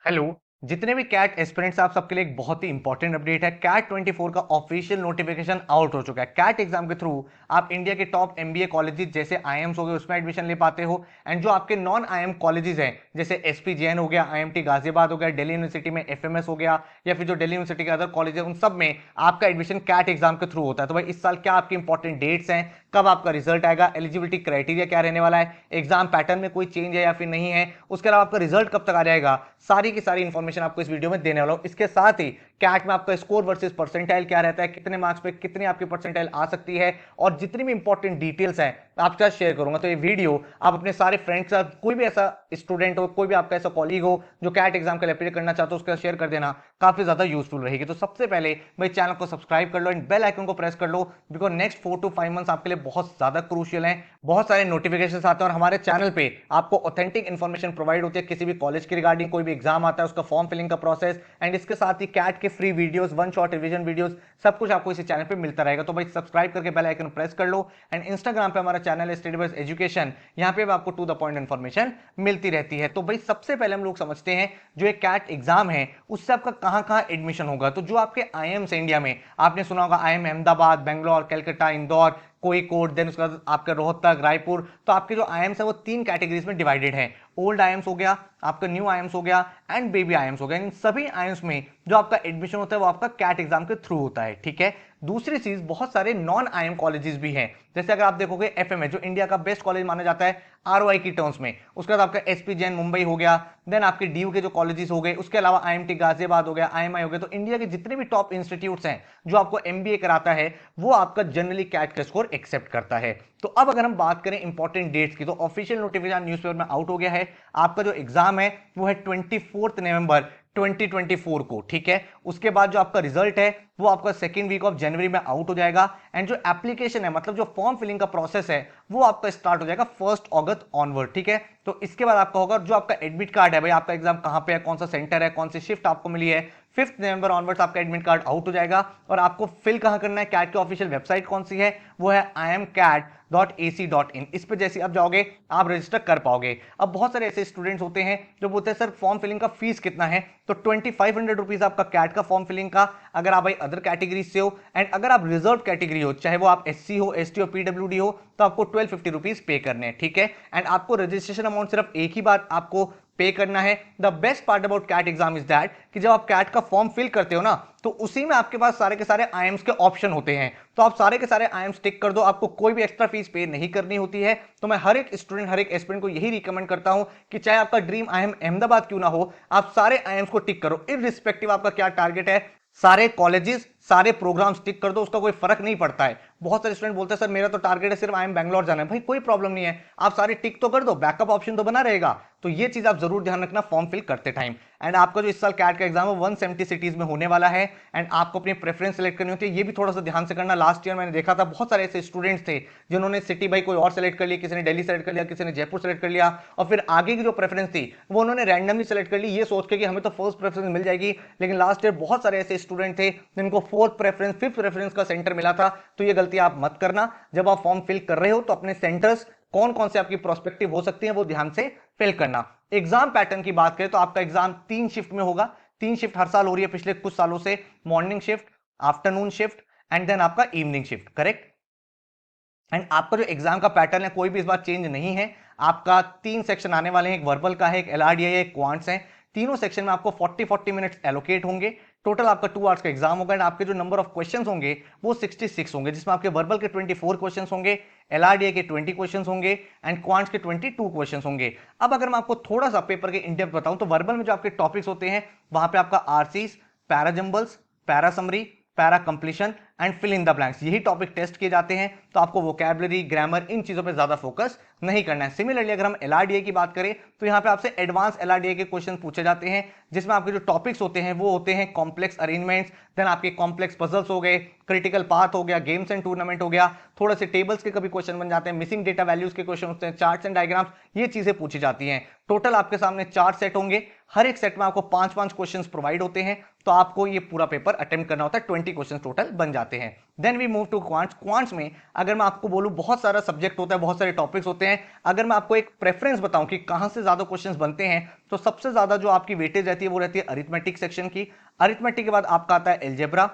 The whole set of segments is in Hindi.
हेलो। जितने भी कैट एस्पिरेंट्स आप सबके लिए एक बहुत ही इंपॉर्टेंट अपडेट है। कैट 24 का ऑफिशियल नोटिफिकेशन आउट हो चुका है। कैट एग्जाम के थ्रू आप इंडिया के टॉप एमबीए कॉलेजेस जैसे आईएम्स हो गए उसमें एडमिशन ले पाते हो। एंड जो आपके नॉन आईएम कॉलेजेस हैं जैसे एसपी जैन हो गया, आईएमटी गाजियाबाद हो गया, दिल्ली यूनिवर्सिटी में एफएमएस हो गया, या फिर जो दिल्ली यूनिवर्सिटी के अदर कॉलेज है उन सब में आपका एडमिशन कैट एग्जाम के थ्रू होता है। तो भाई इस साल क्या आपकी इंपॉर्टेंट डेट्स हैं, कब आपका रिजल्ट आएगा, एलिजिबिलिटी क्राइटेरिया क्या रहने वाला है, एग्जाम पैटर्न में कोई चेंज है या फिर नहीं है, उसके अलावा आपका रिजल्ट कब तक आ जाएगा, सारी की सारी इंफॉर्मेशन आपको इस वीडियो में देने वाला हूं। इसके साथ ही कैट में आपका स्कोर वर्सेस परसेंटाइल क्या रहता है, कितने मार्क्स पे कितनी आपकी परसेंटाइल आ सकती है, और जितनी भी इंपॉर्टेंट डिटेल्स हैं आपके साथ शेयर करूंगा। तो ये वीडियो आप अपने सारे फ्रेंड्स के साथ, कोई भी ऐसा स्टूडेंट हो, कोई भी आपका ऐसा कॉलीग हो जो कैट एग्जाम के लिए अप्लाई करना चाहते हो, उसके साथ शेयर कर देना, काफी ज्यादा यूजफुल रहेगी। तो सबसे पहले मेरे चैनल को सब्सक्राइब कर लो एंड बेल आइकन को प्रेस कर लो, बिकॉज नेक्स्ट 4 to 5 मंथ्स आपके लिए बहुत ज्यादा क्रूशियल है। बहुत सारे नोटिफिकेशन आते हैं और हमारे चैनल पे आपको ऑथेंटिक इन्फॉर्मेशन प्रोवाइड होती है किसी भी कॉलेज के रिगार्डिंग, कोई भी एग्जाम आता है उसका फॉर्म फिलिंग का प्रोसेस, एंड इसके साथ ही कैट के free videos, one shot revision videos, सब कुछ आपको इसी चैनल पे मिलता रहेगा। तो भाई सब्सक्राइब करके बेल आइकन प्रेस कर लो। एंड इंस्टाग्राम पे हमारा चैनल है स्टडी बस एजुकेशन, यहाँ पे भी आपको टू द पॉइंट इन्फॉर्मेशन मिलती रहती है। तो भाई सबसे पहले हम लोग समझते हैं जो एक कैट एग्जाम है उससे आपका कहां कहां एडमिशन होगा। तो जो आपके आईएम्स इंडिया में आपने सुना होगा, आईएम अहमदाबाद, बेंगलोर, कलकत्ता, इंदौर, कोईकोट, देन उसके बाद आपका रोहतक, रायपुर। तो आपके जो आईएम्स है वो 3 कैटेगरीज में डिवाइडेड है। ओल्ड आईएम्स हो गया, आपका न्यू आईएम्स हो गया, एंड बेबी आईएम्स हो गया। इन सभी आईएम्स में जो आपका एडमिशन होता है वो आपका कैट एग्जाम के थ्रू होता है, ठीक है। दूसरी चीज, बहुत सारे नॉन आईएम कॉलेजेस भी हैं। जैसे अगर आप देखोगे एफएमएस जो इंडिया का बेस्ट कॉलेज माना जाता है आरओआई की टर्म्स में, उसके बाद आपका एसपी जैन मुंबई हो गया, देन आपके डीयू के जो कॉलेजेस हो गए, उसके अलावा आईएमटी गाजियाबाद हो गया, आईएमआई हो गया। तो इंडिया के जितने भी टॉप इंस्टीट्यूट्स हैं जो आपको एमबीए कराता है वो आपका जनरली कैट का स्कोर एक्सेप्ट करता है। तो अब अगर हम बात करें इंपॉर्टेंट डेट्स की, तो ऑफिशियल नोटिफिकेशन न्यूज़पेपर में आउट हो गया है। आपका जो एग्जाम है वो है 24 नवंबर 2024 को, ठीक है। उसके बाद जो आपका रिजल्ट है वो आपका सेकेंड वीक ऑफ जनवरी में आउट हो जाएगा। एंड जो एप्लीकेशन है, मतलब जो फॉर्म फिलिंग का प्रोसेस है, वो आपका स्टार्ट हो जाएगा 1 अगस्त ऑनवर्ड, ठीक है। तो इसके बाद आपका होगा जो आपका एडमिट कार्ड है, भाई आपका एग्जाम कहां पे है, कौन सा सेंटर है, कौन सी शिफ्ट आपको मिली है, 5 नवंबर ऑनवर्ड्स आपका एडमिट कार्ड आउट हो जाएगा। और आपको फिल कहां करना है, कैट की ऑफिशियल वेबसाइट कौन सी है, वो है imcat.ac.in। इस पे जैसे आप जाओगे आप रजिस्टर कर पाओगे। अब बहुत सारे ऐसे स्टूडेंट्स होते हैं जो बोलते हैं सर फॉर्म फिलिंग का फीस कितना है, तो 2500 रुपीज आपका कैट का फॉर्म फिलिंग का, अगर आप भाई अदर कैटेगरी से हो। एंड अगर आप रिजर्व कैटेगरी हो, चाहे वो आप एससी हो, एसटी हो, पीडब्ल्यूडी हो, तो आपको 1250 रुपीज पे करने हैं, ठीक है। एंड आपको रजिस्ट्रेशन अमाउंट सिर्फ एक ही बार आपको पे करना है। The best part about CAT exam is that कि जब आप कैट का फॉर्म फिल करते हो ना, तो उसी में आपके पास सारे के सारे आईएम्स के ऑप्शन होते हैं। तो आप सारे के सारे आईएम्स टिक कर दो, आपको कोई भी एक्स्ट्रा फीस पे नहीं करनी होती है। तो मैं हर एक स्टूडेंट, हर एक एस्पिरेंट को यही रिकमेंड करता हूं कि चाहे आपका ड्रीम आईएम अहमदाबाद क्यों ना हो, आप सारे आईएम्स को टिक करो, इररिस्पेक्टिव आपका क्या टारगेट है। सारे कॉलेजेस, सारे प्रोग्राम्स टिक कर दो, उसका कोई फर्क नहीं पड़ता है। बहुत सारे स्टूडेंट बोलते हैं सर मेरा तो टारगेट है सिर्फ आईएम बैंगलोर जाना है। भाई कोई प्रॉब्लम नहीं है, आप सारे टिक तो कर दो, बैकअप ऑप्शन तो बना रहेगा। तो ये चीज आप जरूर ध्यान रखना फॉर्म फिल करते टाइम। एंड आपका जो इस साल कैट का एग्जाम है 170 सिटीज में होने वाला है। एंड आपको अपनी प्रेफरेंस सेलेक्ट करनी होती है, ये भी थोड़ा सा ध्यान से करना। लास्ट ईयर मैंने देखा था बहुत सारे ऐसे स्टूडेंट्स थे जिन्होंने सिटी भाई कोई और सेलेक्ट कर लिया, किसी ने दिल्ली सेलेक्ट कर लिया, किसी ने जयपुर सेलेक्ट कर लिया, और फिर आगे की जो प्रेफरेंस थी वो उन्होंने रैंडमली सेलेक्ट कर ली, ये सोच के कि हमें तो फर्स्ट प्रेफरेंस मिल जाएगी। लेकिन लास्ट ईयर बहुत सारे ऐसे स्टूडेंट थे जिनको फोर्थ प्रेफरेंस, फिफ्थ प्रेफरेंस का सेंटर मिला था। तो ये गलती आप मत करना। जब आप फॉर्म फिल कर रहे हो तो अपने सेंटर्स कौन कौन से आपकी प्रोस्पेक्टिव हो सकती है वो ध्यान से फिल करना। एग्जाम पैटर्न की बात करें तो आपका एग्जाम 3 शिफ्ट में होगा। 3 शिफ्ट हर साल हो रही है पिछले कुछ सालों से, morning shift, afternoon shift, and then आपका इवनिंग शिफ्ट, करेक्ट। एंड आपका जो एग्जाम का पैटर्न है कोई भी इस बार चेंज नहीं है। आपका 3 सेक्शन आने वाले हैं, एक वर्बल का है, एक एलआरडीआई है, एक क्वांट्स है। तीनों सेक्शन में आपको 40-40 मिनट्स एलोकेट होंगे। टोटल आपका 2 आवर्स का एग्जाम होगा। एंड आपके जो नंबर ऑफ क्वेश्चंस होंगे वो 66 होंगे, जिसमें आपके वर्बल के 24 क्वेश्चंस होंगे, एलआरडीआई के 20 क्वेश्चंस होंगे, एंड क्वांट्स के 22 क्वेश्चंस होंगे। अब अगर मैं आपको थोड़ा सा पेपर के इन डेप्थ बताऊं तो वर्बल में जो आपके टॉपिक्स होते हैं वहां पे आपका RCs, para jumbles, para summary, para completion and fill in the blanks, यही टॉपिक टेस्ट किए जाते हैं। तो आपको वोकैबुलरी, ग्रामर, इन चीजों पे ज्यादा फोकस नहीं करना है। सिमिलरली अगर हम एलआरडीए की बात करें तो यहां पे आपसे एडवांस एलआरडीए के क्वेश्चन पूछे जाते हैं, जिसमें आपके जो टॉपिक्स होते हैं वो होते हैं कॉम्प्लेक्स अरेंजमेंट्स, देन आपके कॉम्प्लेक्स पजल्स हो गए, क्रिटिकल पाथ हो गया, गेम्स एंड टूर्नामेंट हो गया, थोड़े से टेबल्स के कभी क्वेश्चन बन जाते हैं, मिसिंग डेटा वैल्यूज के क्वेश्चन होते हैं, चार्ट्स एंड डायग्राम्स, ये चीजें पूछी जाती हैं। टोटल आपके सामने 4 सेट होंगे, हर एक सेट में आपको 5-5 क्वेश्चंस प्रोवाइड होते हैं। तो आपको ये पूरा पेपर अटेम्प्ट करना होता है, 20 क्वेश्चन टोटल बन जाते हैं। जाते हैं। Then we move to quants. Quants में अगर मैं आपको बोलूं बहुत सारा सब्जेक्ट होता है, बहुत सारे टॉपिक्स होते हैं। अगर मैं आपको एक प्रेफरेंस बताऊं कि कहां से ज्यादा क्वेश्चंस बनते हैं, तो सबसे ज्यादा जो आपकी वेटेज रहती है वो रहती है अरिथमेटिक सेक्शन की। अरिथमेटिक के बाद आपका आता है एल्जेब्रा,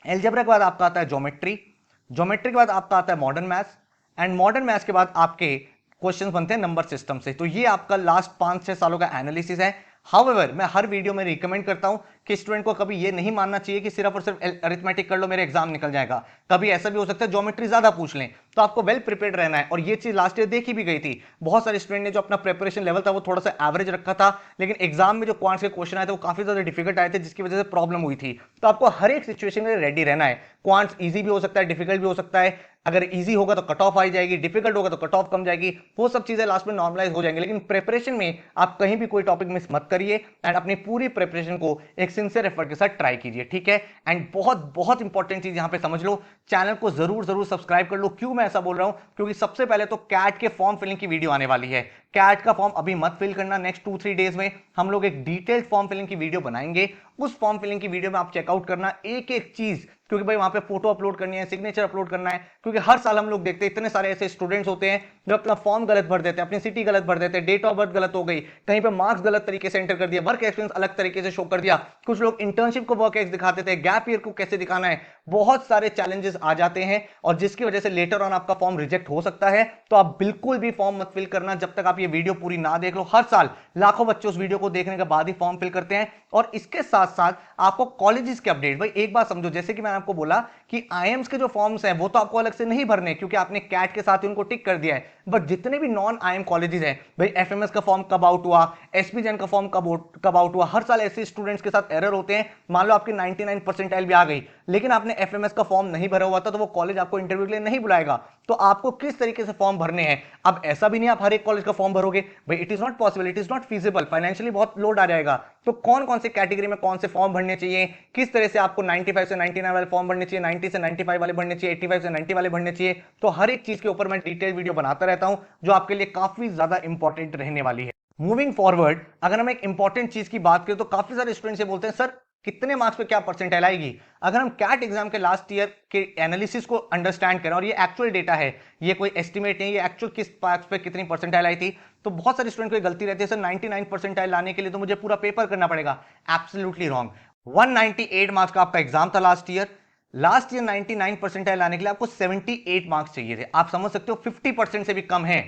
एल्जेब्रा के बाद आपका आता है ज्योमेट्री, ज्योमेट्री के बाद आपका आता है modern maths, and modern maths के बाद आपके क्वेश्चंस बनते हैं नंबर सिस्टम से। तो ये आपका लास्ट 5-6 सालों का एनालिसिस है। हाउएवर मैं हर वीडियो में रिकमेंड करता हूं कि स्टूडेंट को कभी ये नहीं मानना चाहिए कि सिर्फ और सिर्फ अरिथमेटिक कर लो मेरे एग्जाम निकल जाएगा। कभी ऐसा भी हो सकता है ज्योमेट्री ज्यादा पूछ लें, तो आपको वेल प्रिपेयर्ड रहना है। और ये चीज लास्ट ईयर देखी भी गई थी, बहुत सारे स्टूडेंट ने जो अपना प्रिपरेशन लेवल था वो थोड़ा सा एवरेज रखा था, लेकिन एग्जाम में जो क्वांट्स के क्वेश्चन आए थे वो काफी ज्यादा डिफिकल्ट आए थे, जिसकी वजह से प्रॉब्लम हुई थी। तो आपको हर एक सिचुएशन में रेडी रहना है। क्वांट्स इजी भी हो सकता है, डिफिकल्ट भी हो सकता है। अगर इजी होगा तो कट ऑफ आ जाएगी, डिफिकल्ट होगा तो कट ऑफ कम जाएगी, वो सब चीजें लास्ट में नॉर्मलाइज हो जाएंगी। लेकिन प्रिपरेशन में आप कहीं भी कोई टॉपिक मिस मत करिए एंड अपनी पूरी प्रिपरेशन को एक सिंसियर एफर्ट के साथ ट्राई कीजिए, ठीक है। एंड बहुत बहुत इंपॉर्टेंट चीज यहां पे समझ लो, चैनल को जरूर जरूर सब्सक्राइब कर लो। क्यों मैं ऐसा बोल रहा हूं? क्योंकि सबसे पहले तो कैट के फॉर्म फिलिंग की वीडियो आने वाली है। कैट का फॉर्म अभी मत फिल करना, नेक्स्ट 2-3 डेज में हम लोग एक डिटेल्ड फॉर्म फिलिंग की वीडियो बनाएंगे। उस फॉर्म फिलिंग की वीडियो में आप चेकआउट करना एक एक चीज, क्योंकि भाई वहां पे फोटो अपलोड करनी है, सिग्नेचर अपलोड करना है। क्योंकि हर साल हम लोग देखते हैं इतने सारे ऐसे स्टूडेंट्स होते हैं जो अपना फॉर्म गलत भर देते हैं, अपनी सिटी गलत भर देते हैं, डेट ऑफ बर्थ गलत हो गई, कहीं पे मार्क्स गलत तरीके से एंटर कर दिया, वर्क एक्सपीरियंस अलग तरीके से शो कर दिया, कुछ लोग इंटर्नशिप को वर्क एक्स दिखाते थे, गैप ईयर को कैसे दिखाना है, बहुत सारे चैलेंजेस आ जाते हैं और जिसकी वजह से लेटर ऑन आपका फॉर्म रिजेक्ट हो सकता है। तो आप बिल्कुल भी फॉर्म मत फिल करना जब तक आप ये वीडियो पूरी ना देख लो। हर साल लाखों बच्चे उस वीडियो को देखने के बाद ही फॉर्म फिल करते हैं। और इसके साथ साथ आपको कॉलेजेस के अपडेट, भाई एक बात समझो, जैसे कि मैंने आपको बोला कि आईएम्स के जो फॉर्म्स हैं वो तो आपको अलग से नहीं भरने, क्योंकि आपने कैट के साथ उनको टिक कर दिया है। बट जितने भी नॉन आईएम कॉलेजेस हैं, भाई एफएमएस का फॉर्म कब आउट हुआ, एसपीजेन का फॉर्म कब आउट हुआ, हर साल ऐसे स्टूडेंट्स के साथ एरर होते हैं। मान लो आपकी 99 परसेंटाइल भी आ गई, लेकिन आपने एफएमएस का फॉर्म नहीं भरा हुआ था, तो वो कॉलेज आपको इंटरव्यू के लिए नहीं बुलाएगा। तो आपको किस तरीके से फॉर्म भरने हैं? अब ऐसा भी नहीं आप हर एक कॉलेज का फॉर्म भरोगे, भाई it is not possible, it is not feasible, financially बहुत लोड आ जाएगा। तो कौन कौन से कैटेगरी में कौन से फॉर्म भरने चाहिए, किस तरह से आपको 95 से 99 वाले फॉर्म भरने चाहिए, 90 से 95 वाले भरने चाहिए, 85 से 90 वाले भरने चाहिए, तो हर एक चीज के ऊपर मैं डिटेल वीडियो बनाता रहता हूं जो आपके लिए काफी ज्यादा इंपॉर्टेंट रहने वाली है। मूविंग फॉरवर्ड, अगर हम एक इंपॉर्टेंट चीज की बात करें तो काफी सारे स्टूडेंट्स ये बोलते हैं सर कितने मार्क्स पे क्या परसेंटाइल आएगी। अगर हम कैट एग्जाम के लास्ट ईयर के एनालिसिस को अंडरस्टैंड करें, और ये एक्चुअल डेटा है, ये कोई एस्टिमेट नहीं, ये एक्चुअल किस मार्क्स पे कितनी परसेंटाइल आई थी, तो बहुत सारे स्टूडेंट को गलती रहती है सर 99 परसेंटाइल लाने के लिए तो मुझे पूरा पेपर करना पड़ेगा। Absolutely wrong. 198 मार्क्स का आपका एग्जाम था last year. Last year 99 percentile लाने के लिए आपको 78 मार्क्स चाहिए थे। आप समझ सकते हो 50% से भी कम है।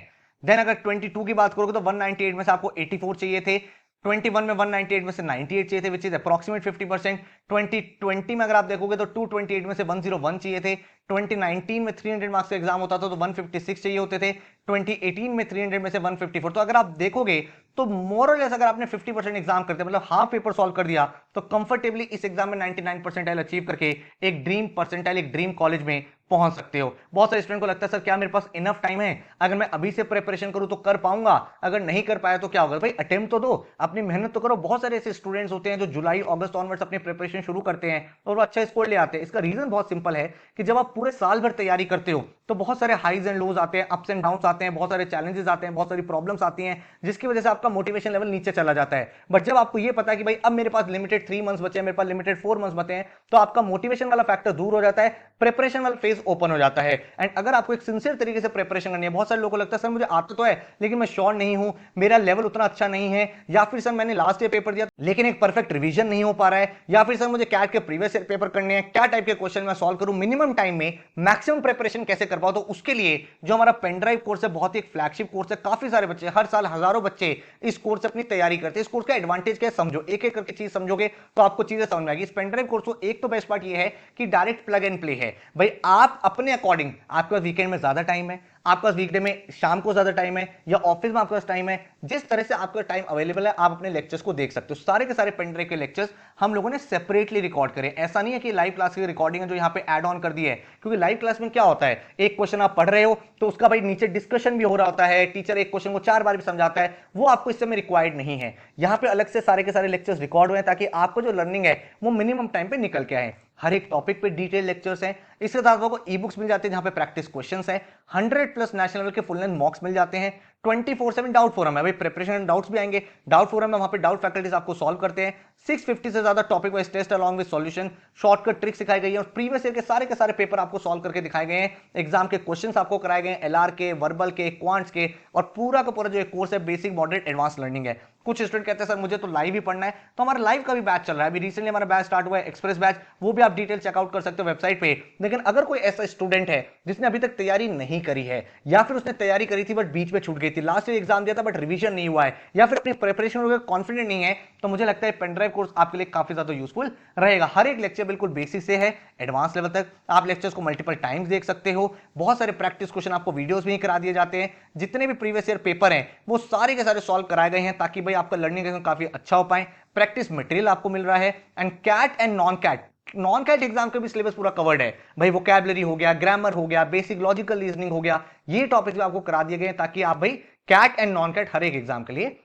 देन अगर 22 की बात करोगे तो 198 में से आपको 84 चाहिए थे, 21 में 198 में से 98 चाहिए थे, विच इज अप्रॉक्सीमेट 50%। 2020 में अगर आप देखोगे तो 228 में से 101 चाहिए थे। 2019 में 300 मार्क्स का एग्जाम होता था तो 156 चाहिए होते थे। 2018 में 300 में से 154। तो अगर आप देखोगे तो मोर और लेस अगर आपने 50% एग्जाम करते मतलब हाफ पेपर सॉल्व कर दिया तो कंफर्टेबली इस एग्जाम में 99 परसेंटाइल अचीव करके एक ड्रीम परसेंटाइल, एक ड्रीम कॉलेज में पहुंच सकते हो। बहुत सारे स्टूडेंट को लगता है सर क्या मेरे पास इनफ टाइम है, अगर मैं अभी से प्रिपरेशन करूं तो कर पाऊंगा, अगर नहीं कर पाया तो क्या होगा। भाई अटेम्प्ट तो दो, अपनी मेहनत तो करो। बहुत सारे ऐसे स्टूडेंट्स होते हैं जो जुलाई अगस्त ऑनवर्ड्स अपनी प्रिपरेशन शुरू करते हैं और वो अच्छा स्कोर ले आते हैं। इसका रीजन बहुत सिंपल है कि जब आप पूरे साल भर तैयारी करते हो तो बहुत सारे हाइज एंड लोज आते हैं, अप्स एंड डाउन्स आते हैं, बहुत सारे चैलेंजेस आते हैं, बहुत सारी प्रॉब्लम्स आती हैं, जिसकी वजह से आपका मोटिवेशन लेवल नीचे चला जाता है। बट जब आपको ये पता है कि भाई अब मेरे पास लिमिटेड 3 मंथ्स बचे हैं, मेरे पास लिमिटेड 4 मंथ्स बचे हैं, तो आपका मोटिवेशन वाला फैक्टर दूर हो जाता है, प्रिपरेशन वाला फेज ओपन हो जाता है। एंड अगर आपको एक सिंसियर तरीके से प्रिपरेशन करनी है, बहुत सारे लोगों को लगता है सर मुझे आता तो है लेकिन मैं श्योर नहीं हूं, मेरा लेवल उतना अच्छा नहीं है, या फिर सर मैंने लास्ट ईयर पेपर दिया लेकिन एक परफेक्ट रिवीजन नहीं हो पा रहा है, या फिर सर मुझे कैट के प्रीवियस ईयर पेपर करने हैं, क्या टाइप के क्वेश्चन मैं सॉल्व करूं, मिनिमम टाइम में मैक्सिमम प्रिपरेशन कैसे कर पाऊं। तो उसके लिए जो हमारा पेनड्राइव कोर्स है, बहुत ही एक फ्लैगशिप कोर्स है, काफी सारे बच्चे, हर साल हजारों बच्चे इस कोर्स से अपनी तैयारी करते हैं। इस कोर्स का एडवांटेज क्या है समझो, एक एक करके चीज समझोगे तो आपको चीजें समझ में आएगी। इस पेनड्राइव कोर्स को एक तो बेस्ट पार्ट ये है कि डायरेक्ट प्लग एंड प्ले है। भाई आप अपने अकॉर्डिंग, आपके पास वीकेंड में ज्यादा टाइम है, आपके पास वीकडे में शाम को ज्यादा टाइम है, या ऑफिस में आपके पास टाइम है, जिस तरह से आपका टाइम अवेलेबल है आप अपने लेक्चर्स को देख सकते हो। सारे के सारे पेनड्राइव के लेक्चर्स हम लोगों ने सेपरेटली रिकॉर्ड करे। ऐसा नहीं है कि लाइव क्लास की रिकॉर्डिंग है जो यहाँ पे ऐड ऑन कर दी है, क्योंकि लाइव क्लास में क्या होता है, एक क्वेश्चन आप पढ़ रहे हो तो उसका भाई नीचे डिस्कशन भी हो रहा होता है, टीचर एक क्वेश्चन को 4 बार भी समझाता है, वो आपको इस समय रिक्वायर्ड नहीं है। यहाँ पे अलग से सारे के सारे लेक्चर्स रिकॉर्ड हुए ताकि आपको जो लर्निंग है वो मिनिमम टाइम पे निकल के आए। हर एक टॉपिक पे डिटेल लेक्चर्स हैं। इसके साथ आपको ई बुक्स मिल जाते हैं जहां पे प्रैक्टिस क्वेश्चंस हैं, 100+ नेशनल लेवल के फुल लेंथ मॉक्स मिल जाते हैं, 24/7 डाउट फोरम है भाई, प्रिपरेशन एंड डाउट्स भी आएंगे। डाउट फोरम में वहां पे डाउट फैकल्टीज आपको सॉल्व करते हैं। 650 से ज्यादा topic wise test along with solution, shortcut trick सिखाई गई है और प्रीवियस ईयर के सारे पेपर आपको सॉल्व करके दिखाए गए हैं। एग्जाम के क्वेश्चंस आपको कराए गए हैं, एलआर के, वर्बल के, क्वांट्स के, और पूरा का पूरा जो कोर्स है बेसिक, मॉडरेट, एडवांस लर्निंग है। कुछ स्टूडेंट कहते हैं सर मुझे तो लाइव ही पढ़ना है, तो हमारा लाइव का भी बैच चल रहा है। अभी रिसेंटली हमारा बैच स्टार्ट हुआ है एक्सप्रेस बैच, वो भी आप डिटेल चेकआउट कर सकते हो वेबसाइट पे। लेकिन अगर कोई ऐसा स्टूडेंट है जिसने अभी तक तैयारी नहीं करी है, या फिर उसने तैयारी करी थी बट बीच में छूट गई थी, लास्ट ईयर एग्जाम दिया था बट रिवीजन नहीं हुआ है, या फिर अपनी प्रिपरेशन में कॉन्फिडेंट नहीं है, तो मुझे लगता है पेन ड्राइव कोर्स आपके लिए काफी ज्यादा यूजफुल रहेगा। हर एक लेक्चर बिल्कुल बेसिक से है एडवांस लेवल तक, आप लेक्चर्स को मल्टीपल टाइम्स देख सकते हो। बहुत सारे प्रैक्टिस क्वेश्चन आपको वीडियोस में ही करा दिए जाते हैं। जितने भी प्रीवियस ईयर पेपर हैं वो सारे के सारे सॉल्व कराए गए हैं, ताकि भाई आपका लर्निंग काफी अच्छा हो पाए। प्रैक्टिस मटेरियल आपको मिल रहा है। And CAT and non CAT exam का भी सिलेबस पूरा कवर्ड है भाई। वोकैबुलरी हो गया, ग्रामर हो गया, बेसिक लॉजिकल रीजनिंग हो गया, ये टॉपिक भी आपको करा दिए गए हैं, ताकि आप भाई कैट एंड नॉन कैट हर एक एग्जाम के लिए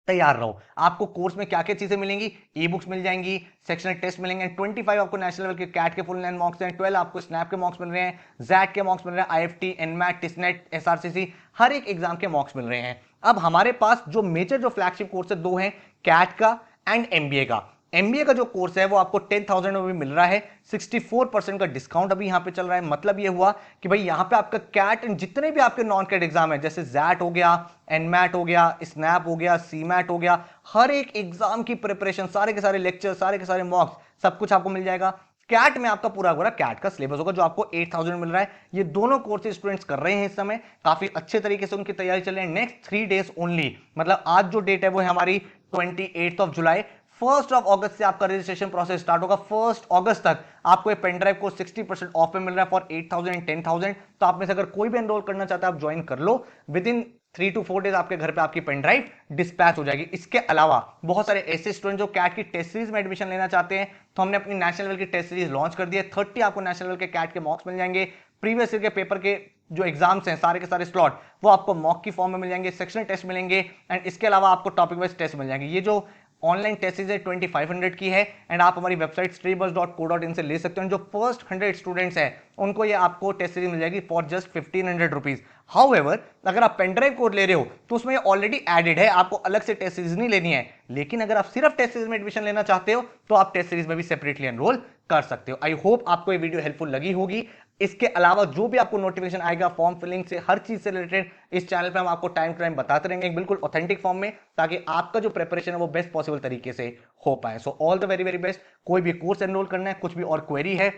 तैयार रहो। आपको कोर्स में क्या क्या चीजें मिलेंगी, ई बुक्स मिल जाएंगी, सेक्शनल टेस्ट मिलेंगे, 25 आपको नेशनल लेवल के कैट के फुल लेंथ मॉक्स हैं, 12 आपको स्नैप के मॉक्स मिल रहे हैं, जैट के मॉक्स मिल रहे हैं, आईएफटी, एनमैट, टिसनेट, एसआरसीसी, हर एक एग्जाम के मॉक्स मिल रहे हैं। अब हमारे पास जो मेजर जो फ्लैगशिप कोर्स है दो हैं, कैट का एंड एमबीए का। एमबीए का जो कोर्स है वो आपको 10,000 में भी मिल रहा है, 64% का डिस्काउंट अभी यहां पे चल रहा है। मतलब ये हुआ कि भाई यहां पे आपका कैट एंड जितने भी आपके नॉन कैट एग्जाम है, जैसे जैट हो गया, एनमैट हो गया, स्नैप हो गया, सीमैट हो गया, हर एक एग्जाम की प्रिपरेशन, सारे के सारे लेक्चर, सारे के सारे मॉक्स, सब कुछ आपको मिल जाएगा। कैट में आपका पूरा कैट का सिलेबस होगा जो आपको 8,000 मिल रहा है। ये दोनों कोर्सेज स्टूडेंट्स कर रहे हैं इस समय, काफी अच्छे तरीके से उनकी तैयारी चल रही है। नेक्स्ट 3 डेज ओनली, मतलब आज जो डेट है वो है हमारी 28 जुलाई, 1 अगस्त से आपका रजिस्ट्रेशन प्रोसेस स्टार्ट होगा। 1 अगस्त तक आपको ये पेन ड्राइव को 60% ऑफ में मिल रहा है फॉर 8,000 एंड 10,000। तो आप में से अगर कोई भी एनरोल करना चाहता है आप ज्वाइन कर लो। विद इन 3 to 4 डेज आपके घर पे आपकी पेन ड्राइव डिस्पैच हो जाएगी। इसके अलावा बहुत सारे ऐसे स्टूडेंट जो कैट की टेस्ट सीरीज में एडमिशन लेना चाहते हैं, तो हमने अपनी नेशनल लेवल की टेस्ट सीरीज लॉन्च कर दी है। 30 आपको नेशनल लेवल के कैट के मॉक्स मिल जाएंगे। प्रीवियस ईयर के पेपर के जो एग्जाम्स हैं सारे के सारे स्लॉट वो आपको मॉक की फॉर्म में मिल जाएंगे, सेक्शनल टेस्ट मिलेंगे, एंड इसके अलावा आपको टॉपिक वाइज टेस्ट मिल जाएंगे। ये जो ऑनलाइन टेस्ट है 2500 की है, एंड आप हमारी वेबसाइट streamers.co.in से ले सकते हो। जो फर्स्ट 100 स्टूडेंट्स हैं उनको ये आपको टेस्ट सीरीज मिल जाएगी फॉर जस्ट 1500 रुपीज। हाउएवर अगर आप पेनड्राइव कोड ले रहे हो तो उसमें ये ऑलरेडी एडेड है, आपको अलग से टेस्ट सीरीज नहीं लेनी है। लेकिन अगर आप सिर्फ टेस्ट सीरीज में एडमिशन लेना चाहते हो तो आप टेस्ट सीरीज में भी सेपरेटली एनरोल कर सकते हो। आई होप आपको ये वीडियो हेल्पफुल लगी होगी। इसके अलावा जो भी आपको नोटिफिकेशन आएगा फॉर्म फिलिंग से, हर चीज से रिलेटेड, इस चैनल पे हम आपको टाइम टू टाइम बताते रहेंगे बिल्कुल ऑथेंटिक फॉर्म में, ताकि आपका जो प्रिपरेशन है वो बेस्ट पॉसिबल तरीके से हो पाए। So all the very very best. कोई भी कोर्स एनरोल करना है, कुछ भी और क्वेरी है,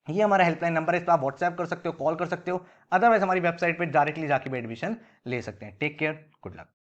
ये हमारा हेल्पलाइन नंबर है, इस पर आप व्हाट्सएप कर सकते हो, कॉल कर सकते हो। अदरवाइज हमारी वेबसाइट पे डायरेक्टली जाके भी एडमिशन ले सकते हैं। Take care, good luck.